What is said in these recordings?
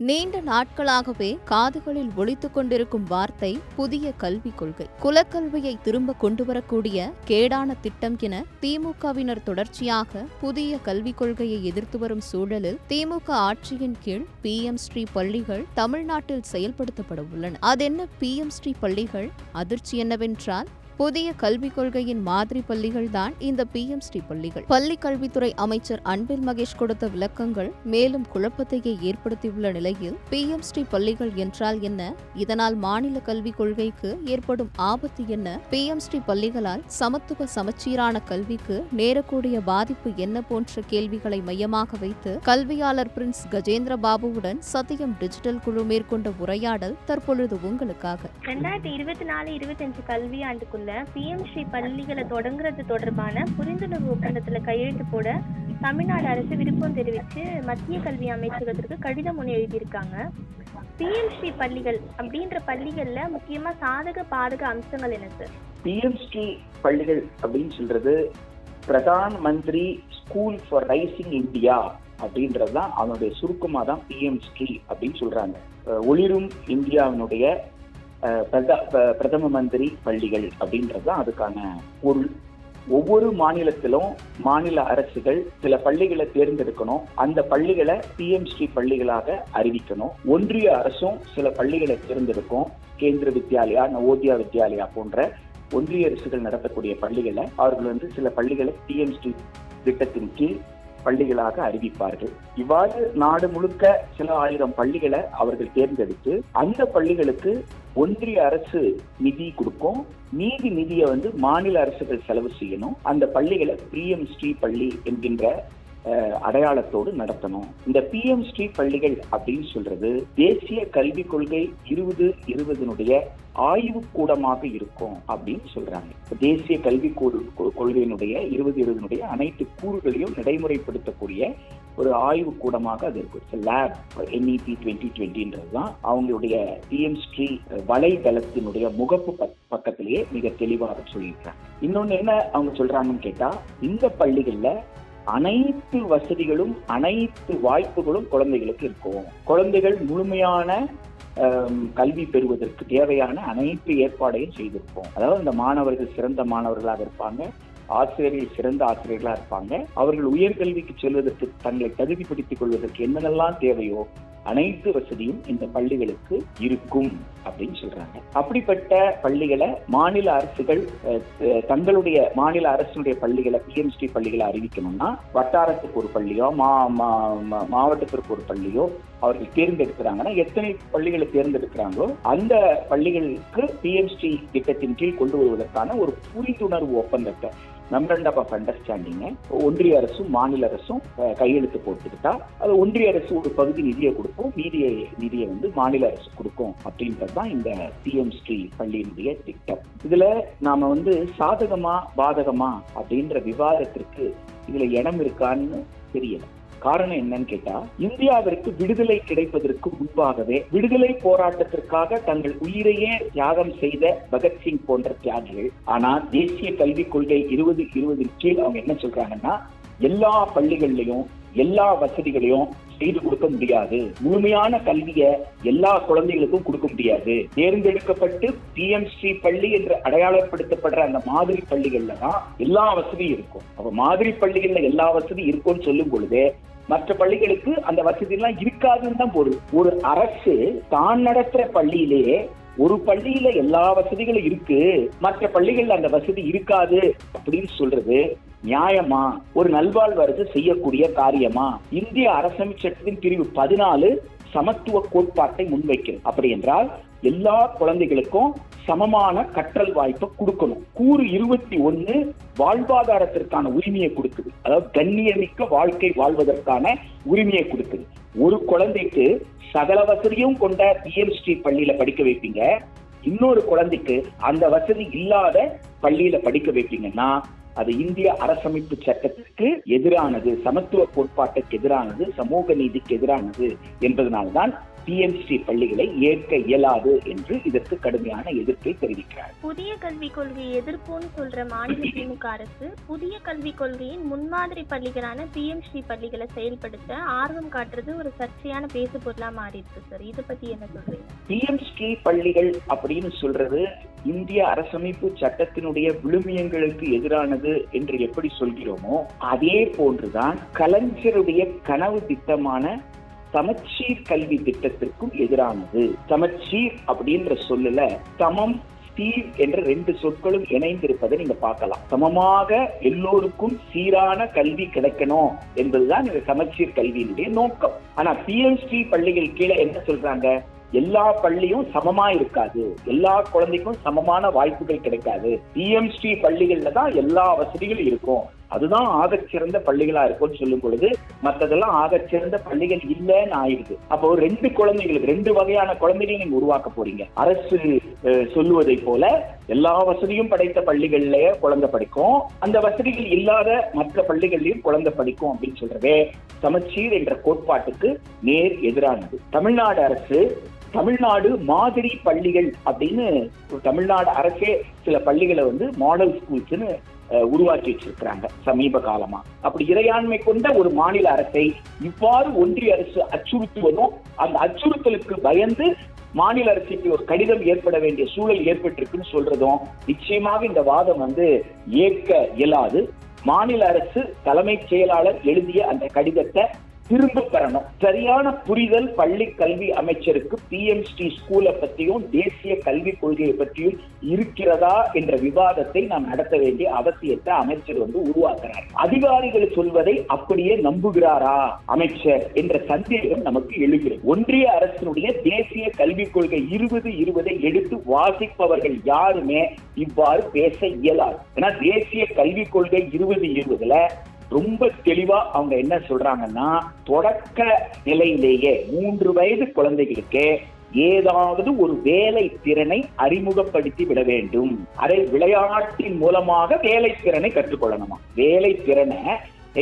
நீண்ட நாட்களாகவே காதுகளில் ஒலித்துக் கொண்டிருக்கும் வார்த்தை புதிய கல்விக் கொள்கை. குலக்கல்வியை திரும்ப கொண்டுவரக்கூடிய கேடான திட்டம் என திமுகவினர் தொடர்ச்சியாக புதிய கல்விக் கொள்கையை எதிர்த்து வரும் சூழலில் திமுக ஆட்சியின் கீழ் PM ஸ்ரீ பள்ளிகள் தமிழ்நாட்டில் செயல்படுத்தப்பட உள்ளன. அதென்ன PM ஸ்ரீ பள்ளிகள்? அதிர்ச்சி என்னவென்றால் புதிய கல்விக் கொள்கையின் மாதிரி பள்ளிகள் தான் இந்த PM ஸ்ரீ பள்ளிகள். பள்ளி கல்வித்துறை அமைச்சர் அன்பில் மகேஷ் கொடுத்த விளக்கங்கள் மேலும் குழப்பத்தையே ஏற்படுத்தியுள்ள நிலையில் PM ஸ்ரீ பள்ளிகள் என்றால் என்ன, இதனால் மாநில கல்விக் கொள்கைக்கு ஏற்படும் ஆபத்து என்ன, PM ஸ்ரீ பள்ளிகளால் சமத்துவ சமச்சீரான கல்விக்கு நேரக்கூடிய பாதிப்பு என்ன போன்ற கேள்விகளை மையமாக வைத்து கல்வியாளர் பிரின்ஸ் கஜேந்திர பாபுவுடன் சத்தியம் டிஜிட்டல் குழு மேற்கொண்ட உரையாடல் தற்பொழுது உங்களுக்காக. 2024-25 கல்வியாண்டுக்குள்ள PM ஸ்ரீ பள்ளிகளை தொடங்குறது தொடர்பான புரிந்துணர்வு ஒப்பந்தத்துல கையெழுத்து போட தமிழ்நாடு அரசு விருப்பம் தெரிவித்து மத்திய கல்வி அமைச்சகத்திற்கு கடிதம் ஒன்று எழுதியிருக்காங்க. PM ஸ்ரீ பள்ளிகள் அப்படின்ற பள்ளிகள்ல முக்கியமா சாதக பாதக அம்சங்கள் என்ன சார்? PM ஸ்ரீ பள்ளிகள் அப்படின்னு சொல்றது Pradhan Mantri school for rising India அப்படின்றதுதான் அவனுடைய சுருக்கமாக தான் PM ஸ்ரீ அப்படின்னு சொல்றாங்க. ஒளிரும் இந்தியாவினுடைய பிரதம மந்திரி பள்ளிகள் அப்படின்றது தான் அதுக்கான பொருள். ஒவ்வொரு மாநிலத்திலும் மாநில அரசுகள் சில பள்ளிகளை தேர்ந்தெடுக்கணும், அந்த பள்ளிகளை PM ஸ்ரீ பள்ளிகளாக அறிவிக்கணும். ஒன்றிய அரசும் சில பள்ளிகளை தேர்ந்தெடுக்கும், கேந்திர வித்யாலயா, நவோதயா வித்யாலயா போன்ற ஒன்றிய அரசுகள் நடத்தக்கூடிய பள்ளிகளை அவர்கள் சில பள்ளிகளை PM ஸ்ரீ திட்டத்தின் கீழ் பள்ளிகளாக அறிவிப்பார்கள். இவ்வாறு நாடு முழுக்க சில ஆயிரம் பள்ளிகளை அவர்கள் தேர்ந்தெடுத்து அந்த பள்ளிகளுக்கு ஒன்றிய அரசு நிதி கொடுக்கும். மீதி நிதியை மாநில அரசுகள் செலவு செய்யணும். அந்த பள்ளிகளை PM ஸ்ரீ பள்ளி என்கின்ற அடையாளத்தோடு நடத்தணும். இந்த PM ஸ்ரீ பள்ளிகள் அப்படின்னு சொல்றது தேசிய கல்விக் கொள்கை 2020 ஆய்வு கூடமாக இருக்கும் அப்படின்னு சொல்றாங்க. தேசிய கல்விக் கொள்கையினுடைய 2020 அனைத்து கூறுகளையும் நடைமுறைப்படுத்தக்கூடிய ஒரு ஆய்வு கூடமாக அது இருக்கு. லேப் NEP 2020 அவங்களுடைய PM ஸ்ரீ வலைதளத்தினுடைய முகப்பு பக்கத்திலேயே மிக தெளிவாக சொல்லியிருக்காங்க. இன்னொன்னு என்ன அவங்க சொல்றாங்கன்னு கேட்டா, இந்த பள்ளிகள்ல அனைத்து வசதிகளும் அனைத்து வாய்ப்புகளும் குழந்தைகளுக்கு இருக்கும். குழந்தைகள் முழுமையான கல்வி பெறுவதற்கு தேவையான அனைத்து ஏற்பாடையும் செய்திருப்போம். அதாவது இந்த மாணவர்கள் சிறந்த மாணவர்களாக இருப்பாங்க, ஆசிரியர்கள் சிறந்த ஆசிரியர்களாக இருப்பாங்க. அவர்கள் உயர்கல்விக்கு செல்வதற்கு தங்களை தகுதிப்படுத்திக் கொள்வதற்கு என்னென்னலாம் தேவையோ அனைத்து வசதியும் இந்த பள்ளிகளுக்கு இருக்கும் அப்படின்னு சொல்றாங்க. அப்படிப்பட்ட பள்ளிகளை மாநில அரசுகள் தங்களுடைய மாநில அரசுடைய பள்ளிகளை PM ஸ்ரீ பள்ளிகளை அறிவிக்கணும்னா வட்டாரத்துக்கு ஒரு பள்ளியோ மாவட்டத்திற்கு ஒரு பள்ளியோ அவர்கள் தேர்ந்தெடுக்கிறாங்கன்னா எத்தனை பள்ளிகளை தேர்ந்தெடுக்கிறாங்களோ அந்த பள்ளிகளுக்கு PM ஸ்ரீ திட்டத்தின் கீழ் கொண்டு வருவதற்கான ஒரு புரிந்துணர்வு ஒப்பந்தத்தை மெமரண்டம் ஆஃப் அண்டர்ஸ்டாண்டிங் ஒன்றிய அரசும் மாநில அரசும் கையெழுத்து போட்டுக்கிட்டா அது ஒன்றிய அரசு ஒரு பகுதி நிதியை கொடுக்கும், மீதிய நிதியை மாநில அரசு கொடுக்கும் அப்படின்றதுதான் இந்த PM ஸ்ரீ பள்ளியினுடைய திட்டம். இதுல நாம சாதகமா பாதகமா அப்படின்ற விவாதத்திற்கு இதுல இடம் இருக்கான்னு தெரியல. காரணம் என்னன்னு கேட்டா, இந்தியாவிற்கு விடுதலை கிடைப்பதற்கு முன்பாகவே விடுதலை போராட்டத்திற்காக தங்கள் உயிரையே தியாகம் செய்த பகத்சிங் போன்ற தியாகிகள், ஆனா தேசிய கல்விக் கொள்கை 2020 கீழ் அவங்க என்ன சொல்றாங்கன்னா, எல்லா பள்ளிகள்லயும் எல்லா வசதிகளையும் செய்து கொடுக்க முடியாது, முழுமையான கல்வியை எல்லா குழந்தைகளுக்கும் கொடுக்க முடியாது. தேர்ந்தெடுக்கப்பட்டு PM ஸ்ரீ பள்ளி என்று அடையாளப்படுத்தப்படுற அந்த மாதிரி பள்ளிகள்ல தான் எல்லா வசதியும் இருக்கும். அப்ப மாதிரி பள்ளிகள்ல எல்லா வசதியும் இருக்கும்னு சொல்லும் பொழுது மற்ற பள்ளிகளுக்கு அந்த வசதி எல்லாம் இருக்காதுன்னு தான் பொருள். ஒரு அரசு தான் நடத்துற பள்ளியிலேயே ஒரு பள்ளியில எல்லா வசதிகளும் இருக்கு, மற்ற பள்ளிகள்ல அந்த வசதி இருக்காது அப்படின்னு சொல்றது நியாயமா? ஒரு நல்வாழ்வு செய்யக்கூடிய காரியமா? இந்திய அரசமைப்பு சட்டத்தின் பிரிவு 14 சமத்துவ கோட்பாட்டை முன்வைக்கிறது. அப்படி என்றால் எல்லா குழந்தைகளுக்கும் சமமான கற்றல் வாய்ப்பை கொடுக்கணும். கூறு 21 வாழ்வாதாரத்திற்கான உரிமையை கொடுக்குது. அதாவது கண்ணியமிக்க வாழ்க்கை வாழ்வதற்கான உரிமையை கொடுக்குது. ஒரு குழந்தைக்கு சகல வசதியும் கொண்ட PM ஸ்ரீ பள்ளியில படிக்க வைப்பீங்க, இன்னொரு குழந்தைக்கு அந்த வசதி இல்லாத பள்ளியில படிக்க வைப்பீங்கன்னா அது இந்திய அரசமைப்பு சட்டத்திற்கு எதிரானது, சமத்துவ கோட்பாட்டுக்கு எதிரானது, சமூக நீதிக்கு எதிரானது என்பதனால்தான் பிஎம்ஸ்ரீ பள்ளிகளை ஏற்க இயலாது என்று இதற்கு கடுமையான எதிர்ப்பை தெரிவிக்கிறார். புதிய கல்விக் கொள்கையை எதிர்ப்போன்னு சொல்ற மாநில திமுக அரசு புதிய கல்விக் கொள்கையின் முன்மாதிரி பள்ளிகளான பிஎம்ஸ்ரீ பள்ளிகளை செயல்படுத்த ஆர்வம் காட்டுறது ஒரு சர்ச்சையான பேசு பொருளா மாறி இருக்கு சார். இதை பத்தி என்ன சொல்றீங்க? பிஎம்ஸ்ரீ பள்ளிகள் அப்படின்னு சொல்றது இந்திய அரசமைப்பு சட்டத்தினுடைய விழுமியங்களுக்கு எதிரானது என்று எப்படி சொல்கிறோமோ அதே போன்றுதான் கலைஞருடைய கனவு திட்டமான சமச்சீர் கல்வி திட்டத்திற்கும் எதிரானது. சமச்சீர் அப்படின்ற சொல்லல சமம் சீர் என்ற 2 சொற்களும் இணைந்திருப்பதை நீங்க பார்க்கலாம். சமமாக எல்லோருக்கும் சீரான கல்வி கிடைக்கணும் என்பதுதான் இந்த சமச்சீர் கல்வியினுடைய நோக்கம். ஆனா பிஎம்ஸ்ரீ பள்ளிகள் கீழே என்ன சொல்றாங்க? எல்லா பள்ளியும் சமமா இருக்காது, எல்லா குழந்தைக்கும் சமமான வாய்ப்புகள் கிடைக்காது. பிஎம்ஸ்ரீ பள்ளிகள்ல தான் எல்லா வசதிகளும் இருக்கும், அதுதான் ஆகச்சிறந்த பள்ளிகளா இருக்கும்னு சொல்லும் பொழுது மற்றதெல்லாம் ஆகச்சிறந்த பள்ளிகள் இல்லைன்னு ஆயிடுது. அப்போ 2 குழந்தைகளுக்கு 2 வகையான குழந்தைகளை நீங்க உருவாக்க போறீங்க. அரசு சொல்லுவதை போல எல்லா வசதியும் படைத்த பள்ளிகள்லயே குழந்தை படிக்கும், அந்த வசதிகள் இல்லாத மற்ற பள்ளிகள்லயும் குழந்தை படிக்கும் அப்படின்னு சொல்றதே சமச்சீர் என்ற கோட்பாட்டுக்கு நேர் எதிரானது. தமிழ்நாடு அரசு தமிழ்நாடு மாதிரி பள்ளிகள் அப்படின்னு தமிழ்நாடு அரசே சில பள்ளிகளை மாடல் ஸ்கூல்ஸ்னு உருவாக்கி வச்சிருக்கிறாங்க சமீப காலமா. அப்படி இறையாண்மை கொண்ட ஒரு மாநில அரசை இவ்வாறு ஒன்றிய அரசு அச்சுறுத்துவதும், அந்த அச்சுறுத்தலுக்கு பயந்து மாநில அரசுக்கு ஒரு கடிதம் ஏற்பட வேண்டிய சூழல் ஏற்பட்டிருக்குன்னு சொல்றதும் நிச்சயமாக இந்த வாதம் ஏற்க இயலாது. மாநில அரசு தலைமைச் செயலாளர் எழுதிய அந்த கடிதத்தை திரும்ப பெறணும். சரியான புரிதல் பள்ளி கல்வி அமைச்சருக்கு பிஎம்ஸ்ரீ ஸ்கூலை பற்றியும் தேசிய கல்விக் கொள்கையை பற்றியும் இருக்கிறதா என்ற விவாதத்தை நாம் நடத்த வேண்டிய அவசியத்தை அமைச்சர் உருவாக்குறார். அதிகாரிகள் சொல்வதை அப்படியே நம்புகிறாரா அமைச்சர் என்ற சந்தேகம் நமக்கு எழுகிறது. ஒன்றிய அரசினுடைய தேசிய கல்விக் கொள்கை 2020 எடுத்து வாசிப்பவர்கள் யாருமே இவ்வாறு பேச இயலாது. ஏன்னா தேசிய கல்விக் கொள்கை 2020 ரொம்ப தெளிவா அவங்க என்ன சொல்றாங்கன்னா, தொடக்க நிலையிலேயே 3 வயது குழந்தைகளுக்கு ஏதாவது ஒரு வேலை திறனை அறிமுகப்படுத்தி விட வேண்டும். அதை விளையாட்டின் மூலமாக வேலை திறனை கற்றுக்கொள்ளணுமா. வேலை திறனை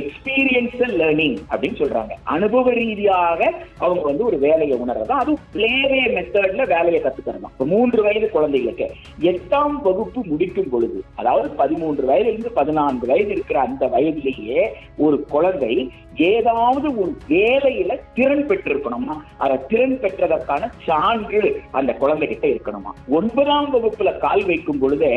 எக்ஸ்பீரியன்ஷியல் லேர்னிங் அப்படின்னு சொல்றாங்க. அனுபவ ரீதியாக அவங்க ஒரு வேலையை உணர்றதா, அது பிளேவே மெத்தட்ல வேலையை கத்துக்கிறதா. 3 வயது குழந்தைகளுக்கு 8ஆம் வகுப்பு முடிக்கும் பொழுது, அதாவது 13 வயதிலிருந்து 14 வயது இருக்கிற அந்த வயதிலேயே ஒரு குழந்தை ஏதாவது ஒரு வேலையில திறன் பெற்றிருக்கணுமா, அதை திறன் பெற்றதற்கான சான்று அந்த குழந்தைகிட்ட இருக்கணுமா. 9ஆம் வகுப்புல கால் வைக்கும் பொழுது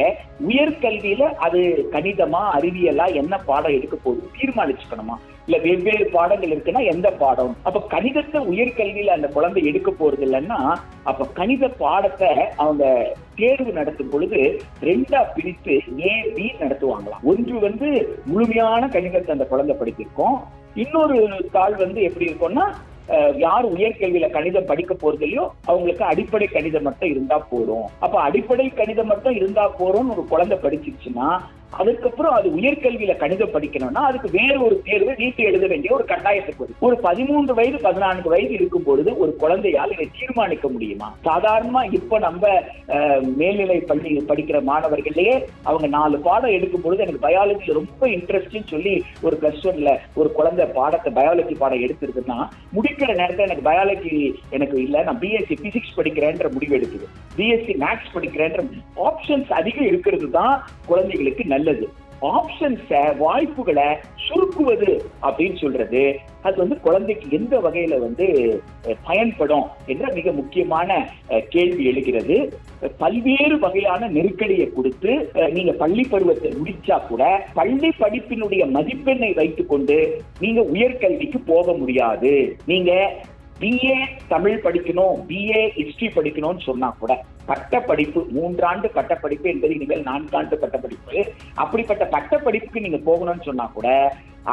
உயர்கல்வியில அது கணிதமா அறிவியலா என்ன பாடம் எடுக்க போகுது தீர்மானிச்சுக்கணுமா, இல்ல வெவ்வேறு பாடங்கள் இருக்குன்னா எந்த பாடம். அப்ப கணிதத்தை உயர்கல்வியில அந்த குழந்தை எடுக்க போறது இல்லைன்னா அப்ப கணித பாடத்தை அவங்க தேர்வு நடத்தும் பொழுது 2ஆ பிரித்து AB நடத்துவாங்களாம். ஒன்று முழுமையான கணிதத்தை அந்த குழந்தை படித்திருக்கோம், இன்னொரு தாள் எப்படி இருக்கும்னா யார் உயர்கல்வியில கணிதம் படிக்க போறதுலையோ அவங்களுக்கு அடிப்படை கணிதம் மட்டும் இருந்தா போறோம். அப்ப அடிப்படை கணிதம் மட்டும் இருந்தா போறோம்னு ஒரு குழந்தை படிச்சிருச்சுன்னா அதுக்கப்புறம் அது உயர்கல்வியில கணிதம் படிக்கணும்னா அதுக்கு வேற ஒரு தேர்வை நீட்டு எழுத வேண்டிய ஒரு கட்டாயத்துக்கு வரும். ஒரு 13 வயது 14 வயது இருக்கும் பொழுது ஒரு குழந்தையால் இதை தீர்மானிக்க முடியுமா? சாதாரணமா இப்ப நம்ம மேல்நிலை பள்ளி படிக்கிற மாணவர்களே அவங்க 4 பாடம் எடுக்கும் பொழுது எனக்கு பயாலஜில ரொம்ப இன்ட்ரெஸ்ட்னு சொல்லி ஒரு +1ல ஒரு குழந்தை பாடத்தை பயாலஜி பாடம் எடுத்துருக்குன்னா முடிக்கிற நேரத்தில் எனக்கு பயாலஜி எனக்கு இல்லை, நான் பிஎஸ்சி பிசிக்ஸ் படிக்கிறேன்ற முடிவு எடுக்குது, பிஎஸ்சி மேத்ஸ் படிக்கிறேன்ற ஆப்ஷன்ஸ் அதிகம் இருக்கிறது தான் குழந்தைகளுக்கு நல்லது. ஆப்ஷன்ஸை வாய்ப்புகளை சுருக்குவது அப்படின்னு சொல்றது அது குழந்தைக்கு எந்த வகையில பயன்படும் என்ற மிக முக்கியமான கேள்வி எழுகிறது. பல்வேறு வகையான நெருக்கடியை கொடுத்து நீங்க பள்ளி பருவத்தை முடிச்சா கூட பள்ளி படிப்பினுடைய மதிப்பெண்ணை வைத்துக் கொண்டு நீங்க உயர்கல்விக்கு போக முடியாது. நீங்க BA தமிழ் படிக்கணும், BA ஹிஸ்டரி படிக்கணும்னு சொன்னா கூட பட்டப்படிப்பு 3 ஆண்டு பட்டப்படிப்பு என்பது இனிமேல் 4 ஆண்டு பட்டப்படிப்பு, அப்படிப்பட்ட பட்டப்படிப்புக்கு நீங்க போகணும்னு சொன்னா கூட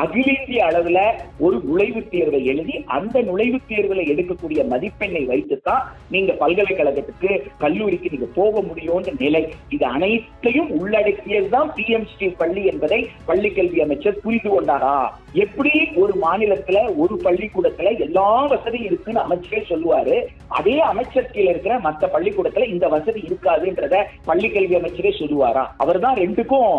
அகில இந்திய அளவுல ஒரு நுழைவுத் தேர்வை எழுதி அந்த நுழைவுத் தேர்வுல எடுக்கக்கூடிய மதிப்பெண்ணை வைத்துத்தான் நீங்க பல்கலைக்கழகத்துக்கு கல்லூரிக்கு நீங்க போக முடியும்ன்ற நிலை. இது அனைத்தையும் உள்ளடக்கியதுதான் பிஎம்ஸ்ரீ பள்ளி என்பதை பள்ளிக்கல்வி அமைச்சர் புரிந்து கொண்டாரா? எப்படி ஒரு மாநிலத்துல ஒரு பள்ளிக்கூடத்துல எல்லா வசதியும் இருக்குன்னு அமைச்சரே சொல்லுவாரு, அதே அமைச்சர் கீழே இருக்கிற மற்ற பள்ளிக்கூடத்துல இந்த வசதி இருக்காதுன்றத பள்ளிக்கல்வி அமைச்சரே சொல்லுவாரா? அவர் தான் 2க்கும்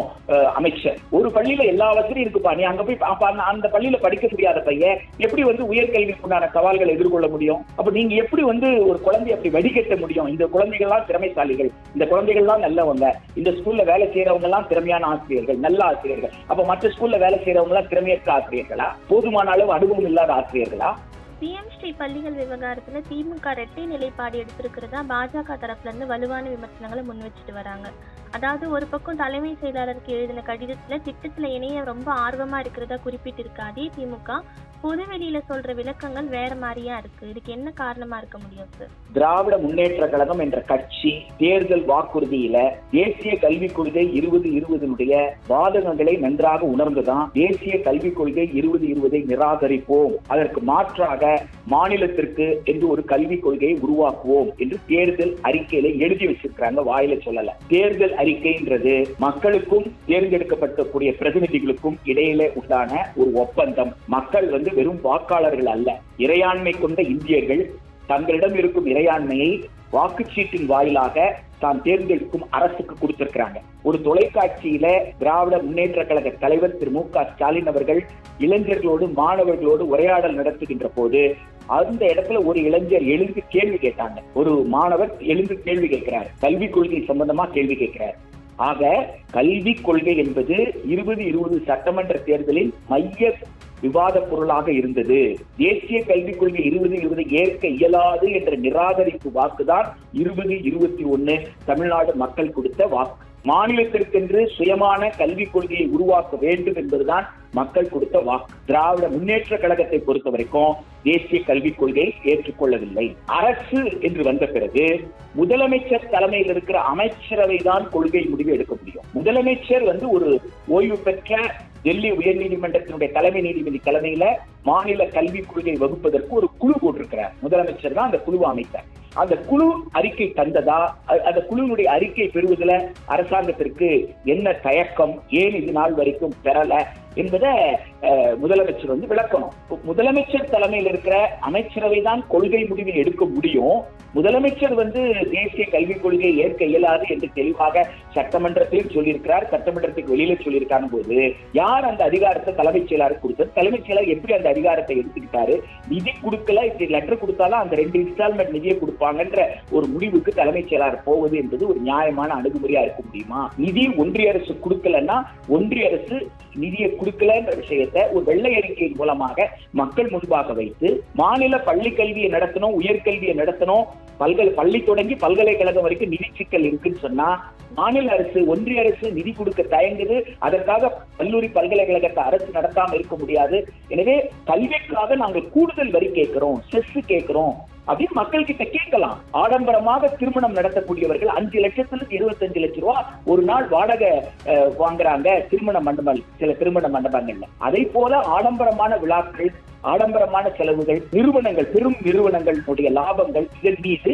அமைச்சர். ஒரு பள்ளியில எல்லா வசதியும் இருக்குப்பா, நீ அங்க போய் அப்ப அந்த பள்ளியில படிக்க முடியாத பையன் எப்படி வந்து உயர்கல்விக்கு உண்டான சவால்களை எதிர்கொள்ள முடியும்? அப்ப நீங்க எப்படி வந்து ஒரு குழந்தைய அப்படி வடிகட்ட முடியும்? இந்த குழந்தைகள்லாம் திறமைசாலிகள், இந்த குழந்தைகள்லாம் நல்லவங்க, இந்த ஸ்கூல்ல வேலை செய்யறவங்க எல்லாம் திறமையான ஆசிரியர்கள், நல்ல ஆசிரியர்கள். அப்ப மற்ற ஸ்கூல்ல வேலை செய்யறவங்க எல்லாம் திறமையற்ற ஆசிரியர்களா? போதுமான அளவு அனுபவம் இல்லாத ஆசிரியர்களா? பிஎம் ஸ்ரீ பள்ளிகள் விவகாரத்துல திமுக இரட்டை நிலைப்பாடு எடுத்திருக்கிறதா பாஜக தரப்புல இருந்து வலுவான விமர்சனங்களை முன் வச்சுட்டு வராங்க. அதாவது ஒரு பக்கம் தலைமை செயலாளருக்கு எழுதின கடிதத்துல திட்டத்துல இணைய ரொம்ப ஆர்வமா இருக்கிறதா குறிப்பிட்டிருக்க அதே திமுக பொதுவெளியில சொல்ற விளக்கங்கள் வேற மாதிரியா இருக்கு. இதுக்கு என்ன காரணமா இருக்க முடியும் சார்? திராவிட முன்னேற்ற கழகம் என்ற கட்சி தேர்தல் வாக்குறுதியில தேசிய கல்விக் கொள்கை 2020 பாதகங்களை நன்றாக உணர்ந்துதான் தேசிய கல்விக் கொள்கை 2020 நிராகரிப்போம், அதற்கு மாற்றாக மாநிலத்திற்கு என்று ஒரு கல்விக் கொள்கையை உருவாக்குவோம் என்று தேர்தல் அறிக்கையில எழுதி வச்சிருக்காங்க. வாயில சொல்லல. தேர்தல் அறிக்கைன்றது மக்களுக்கும் தேர்ந்தெடுக்கப்படக்கூடிய பிரதிநிதிகளுக்கும் இடையில உண்டான ஒரு ஒப்பந்தம். மக்கள் வந்து வெறும் வாக்காளர்கள் அல்ல, இறையாண்மை கொண்ட இந்தியர்கள் தங்களிடம் இருக்கும் இறையாண்மையை வாக்குச்சீட்டின் வாயிலாக தான் தேர்ந்தெடுக்கும் அரசுக்கு கொடுத்திருக்கிறாங்க. ஒரு தொலைக்காட்சியில திராவிட முன்னேற்ற கழக தலைவர் திரு மு.க. ஸ்டாலின் அவர்கள் இளைஞர்களோடு மாணவர்களோடு உரையாடல் நடத்துகின்ற போது அந்த இடத்துல ஒரு இளைஞர் எழுந்து கேள்வி கேட்டாங்க. ஒரு மாணவர் எழுந்து கேள்வி கேட்கிறார், கல்விக் கொள்கை சம்பந்தமா கேள்வி கேட்கிறார். ஆக கல்விக் கொள்கை என்பது 2020 சட்டமன்ற தேர்தலில் மைய விவாத பொருளாக இருந்தது. தேசிய கல்விக் கொள்கை 2020 ஏற்க இயலாது என்ற நிராகரிப்பு வாக்குதான் 2021 தமிழ்நாடு மக்கள் கொடுத்த வாக்கு. மாநிலத்திற்கென்று சுயமான கல்விக் கொள்கையை உருவாக்க வேண்டும் என்பதுதான் மக்கள் கொடுத்த வாக்கு. திராவிட முன்னேற்ற கழகத்தை பொறுத்த வரைக்கும் தேசிய கல்விக் கொள்கை ஏற்றுக்கொள்ளவில்லை. அரசு என்று வந்த பிறகு முதலமைச்சர் தலைமையில் இருக்கிற அமைச்சரவை தான் கொள்கை முடிவு எடுக்க முடியும். முதலமைச்சர் வந்து ஒரு ஓய்வு பெற்ற டெல்லி உயர்நீதிமன்றத்தினுடைய தலைமை நீதிபதி தலைமையில மாநில கல்விக் கொள்கை வகுப்பதற்கு ஒரு குழு போட்டிருக்கிறார். முதலமைச்சர் தான் அந்த குழுவை அமைத்தார். அந்த குழு அறிக்கை தந்ததா, அந்த குழுவினுடைய அறிக்கை பெறுவதில் அரசாங்கத்திற்கு என்ன தயக்கம், ஏன் இது நாள் வரைக்கும் பெறல என்பதை முதலமைச்சர் வந்து விளக்கணும். முதலமைச்சர் தலைமையில் இருக்கிற அமைச்சரவை தான் கொள்கை முடிவை எடுக்க முடியும். முதலமைச்சர் வந்து தேசிய கல்விக் கொள்கையை ஏற்க இயலாது என்று தெளிவாக சட்டமன்றத்திலும் சொல்லியிருக்கிறார், சட்டமன்றத்துக்கு வெளியில சொல்லியிருக்கான போது யார் அந்த அதிகாரத்தை தலைமைச் செயலாளருக்கு கொடுத்தார்? தலைமைச் செயலர் எப்படி அந்த அதிகாரத்தை எடுத்துக்கிட்டாரு? நிதி கொடுக்கல, இப்படி லெட்டர் கொடுத்தாலும் அந்த 2 இன்ஸ்டால்மெண்ட் நிதியை கொடுப்பாங்கன்ற ஒரு முடிவுக்கு தலைமைச் செயலாளர் போவது என்பது ஒரு நியாயமான அணுகுமுறையா இருக்க முடியுமா? நிதி ஒன்றிய அரசு கொடுக்கலன்னா ஒன்றிய அரசு நிதியை கொடுக்கலன்ற விஷயத்தை ஒரு வெள்ளை அறிக்கையின் மூலமாக மக்கள் முன்பாக வைத்து மாநில பள்ளி கல்வியை நடத்தணும், உயர்கல்வியை நடத்தணும், பள்ளி தொடங்கி பல்கலைக்கழகம் வரைக்கும் நிதி சிக்கல் இருக்குன்னு சொன்னா மாநில அரசு ஒன்றிய அரசு நிதி கொடுக்க தயங்குது. அதற்காக கல்லூரி பல்கலைக்கழகத்தை அரசு நடத்தாம இருக்க முடியாது. எனவே கல்விக்காக நாங்கள் கூடுதல் வரி கேட்கிறோம், செஸ் கேட்கிறோம் அப்படின்னு மக்கள் கிட்ட கேட்கலாம். ஆடம்பரமாக திருமணம் நடத்தக்கூடியவர்கள் 5 லட்சத்திலிருந்து 25 லட்சம் ரூபாய் ஒரு நாள் வாடகை வாங்குறாங்க திருமண மண்டபம், சில திருமண மண்டபங்கள்ல. அதை போல ஆடம்பரமான விழாக்கள், ஆடம்பரமான செலவுகள், நிறுவனங்கள், பெரும் நிறுவனங்களுடைய லாபங்கள், இதன் மீது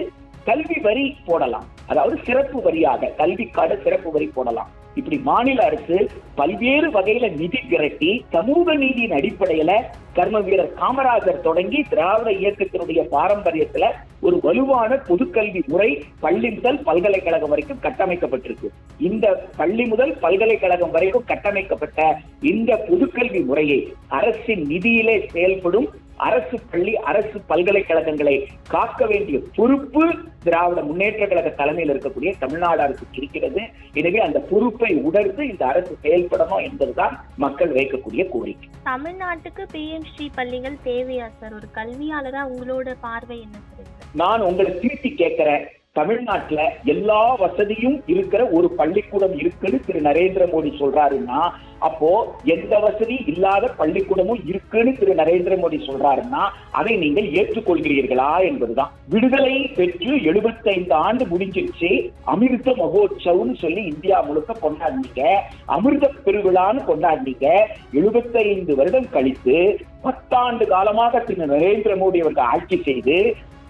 கல்வி வரி போடலாம். அதாவது சிறப்பு வரியாக கல்விக்கான சிறப்பு வரி போடலாம். இப்படி மாநில அரசு பல்வேறு வகையில நிதி திரட்டி சமூக நீதியின் அடிப்படையில கர்ம வீரர் காமராஜர் தொடங்கி திராவிட இயக்கத்தினுடைய பாரம்பரியத்துல ஒரு வலுவான பொதுக்கல்வி முறை பள்ளி முதல் பல்கலைக்கழகம் வரைக்கும் கட்டமைக்கப்பட்டிருக்கு. இந்த பள்ளி முதல் பல்கலைக்கழகம் வரைக்கும் கட்டமைக்கப்பட்ட இந்த பொதுக்கல்வி முறையை அரசின் நிதியிலே செயல்படும் அரசு பள்ளி, அரசு பல்கலைக்கழகங்களை காக்க வேண்டிய பொறுப்பு திராவிட முன்னேற்ற கழக தலைமையில் இருக்கக்கூடிய தமிழ்நாடு அரசுக்கு இருக்கிறது. எனவே அந்த பொறுப்பை உணர்ந்து இந்த அரசு செயல்படணும் என்பதுதான் மக்கள் வைக்கக்கூடிய கோரிக்கை. தமிழ்நாட்டுக்கு பிஎம் ஸ்ரீ பள்ளிகள் தேவையா சார்? ஒரு கல்வியாளரா உங்களோட பார்வை என்ன சார்? நான் உங்களை திருப்பி கேட்கிறேன். தமிழ்நாட்டுல எல்லா வசதியும் இருக்கிற ஒரு பள்ளிக்கூடம் இருக்குன்னு திரு நரேந்திர மோடி சொல்றாருன்னா, அப்போ எந்த வசதி இல்லாத பள்ளிக்கூடமும் இருக்குன்னு திரு நரேந்திர மோடி சொல்றாருன்னா அதை நீங்கள் ஏற்றுக்கொள்கிறீர்களா என்பதுதான். விடுதலை பெற்று 75 ஆண்டு முடிஞ்சிருச்சு, அமிர்த மகோத்சவம்னு சொல்லி இந்தியா முழுக்க கொண்டாடினீங்க, அமிர்த பெருவிழான்னு கொண்டாடினீங்க. 75 வருடம் கழித்து 10 ஆண்டு காலமாக திரு நரேந்திர மோடி அவர்கள் ஆட்சி செய்து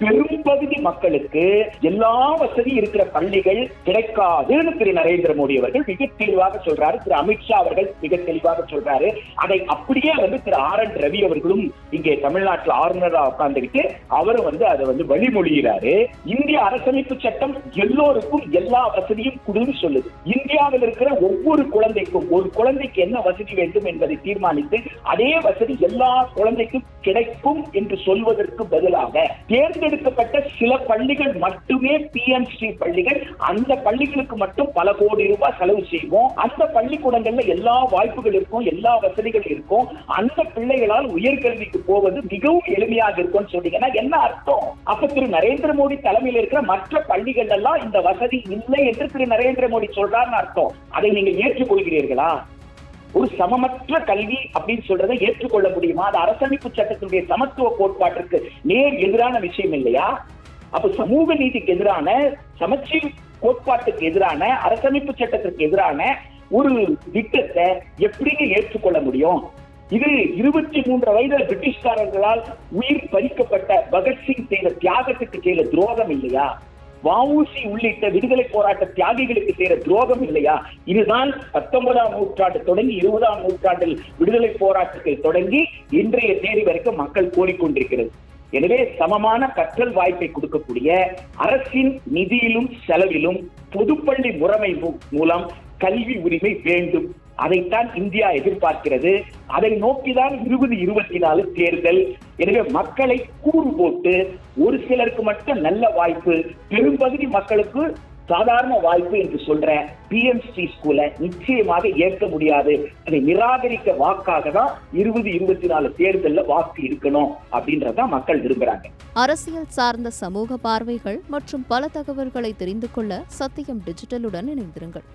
பெரும்பகுதி மக்களுக்கு எல்லா வசதி இருக்கிற பள்ளிகள் கிடைக்காதுன்னு திரு நரேந்திர மோடி அவர்கள் மிக தெளிவாக சொல்றாரு. திரு அமித்ஷா அவர்கள் மிக தெளிவாக சொல்றாரு. அதை அப்படியே திரு RN ரவி அவர்களும் இங்கே தமிழ்நாட்டில் ஆளுநரா உட்கார்ந்துகிட்டு அவரும் அதை வழிமொழிகிறாரு. இந்திய அரசமைப்பு சட்டம் எல்லோருக்கும் எல்லா வசதியும் கொடுன்னு சொல்லுது. இந்தியாவில் இருக்கிற ஒவ்வொரு குழந்தைக்கும் ஒரு குழந்தைக்கு என்ன வசதி வேண்டும் என்பதை தீர்மானித்து அதே வசதி எல்லா குழந்தைக்கும் கிடைக்கும் என்று சொல்வதற்கு பதிலாக தேர்ந்தெடுக்கப்பட்ட சில பள்ளிகள் மட்டுமே PMC பள்ளிகள், அந்த பள்ளிகளுக்கு மட்டும் பல கோடி ரூபாய் செலவு செய்வோம், அந்த பள்ளிக்கூடங்கள்ல எல்லா வாய்ப்புகள் இருக்கும், எல்லா வசதிகள் இருக்கும், அந்த பிள்ளைகளால் உயர்கல்விக்கு போவது மிகவும் எளிமையாக இருக்கும் சொன்னீங்கன்னா என்ன அர்த்தம்? அப்ப திரு நரேந்திர மோடி தலைமையில் இருக்கிற மற்ற பள்ளிகள் எல்லாம் இந்த வசதி இல்லை என்று திரு நரேந்திர மோடி சொல்றாருன்னு அர்த்தம். அதை நீங்கள் ஏற்றுக்கொள்கிறீர்களா? ஒரு சமமற்ற கல்வி அப்படின்னு சொல்றதை ஏற்றுக்கொள்ள முடியுமா? அது அரசமைப்பு சட்டத்தினுடைய சமத்துவ கோட்பாட்டிற்கு நேர் எதிரான விஷயம் இல்லையா? அப்ப சமூக நீதிக்கு எதிரான, சமச்சீர் கோட்பாட்டுக்கு எதிரான, அரசமைப்பு சட்டத்திற்கு எதிரான ஒரு திட்டத்தை எப்படிங்க ஏற்றுக்கொள்ள முடியும்? இது 23 வயதில் பிரிட்டிஷ்காரர்களால் உயிர் பறிக்கப்பட்ட பகத்சிங் செய்த தியாகத்துக்கு செய்த துரோகம் இல்லையா? வஉசி உள்ளிட்ட விடுதலை போராட்ட தியாகிகளுக்கு செய்த துரோகம் இல்லையா? இதுதான் 19ஆம் நூற்றாண்டு தொடங்கி 20ஆம் நூற்றாண்டில் விடுதலை போராட்டத்தில் தொடங்கி இன்றைய தேதி வரைக்கும் மக்கள் கோரிக்கொண்டிருக்கிறது. எனவே சமமான கற்றல் வாய்ப்பை கொடுக்கக்கூடிய அரசின் நிதியிலும் செலவிலும் பொதுப்பள்ளி முறைமை மூலம் கல்வி உரிமை வேண்டும். அதைத்தான் இந்தியா எதிர்பார்க்கிறது. அதை நோக்கிதான் 2024 தேர்தல். எனவே மக்களை கூறு போட்டு ஒரு சிலருக்கு மட்டும் நல்ல வாய்ப்பு, பெரும்பகுதி மக்களுக்கு சாதாரண வாய்ப்பு என்று சொல்ற PMC ஸ்கூலை நிச்சயமாக ஏற்க முடியாது. அதை நிராகரிக்க வாக்காக தான் 2024 தேர்தலில் வாக்கு இருக்கணும் அப்படின்றதான் மக்கள் விரும்புறாங்க. அரசியல் சார்ந்த சமூக பார்வைகள் மற்றும் பல தகவல்களை தெரிந்து கொள்ள சத்தியம் டிஜிட்டலுடன் இணைந்திருங்கள்.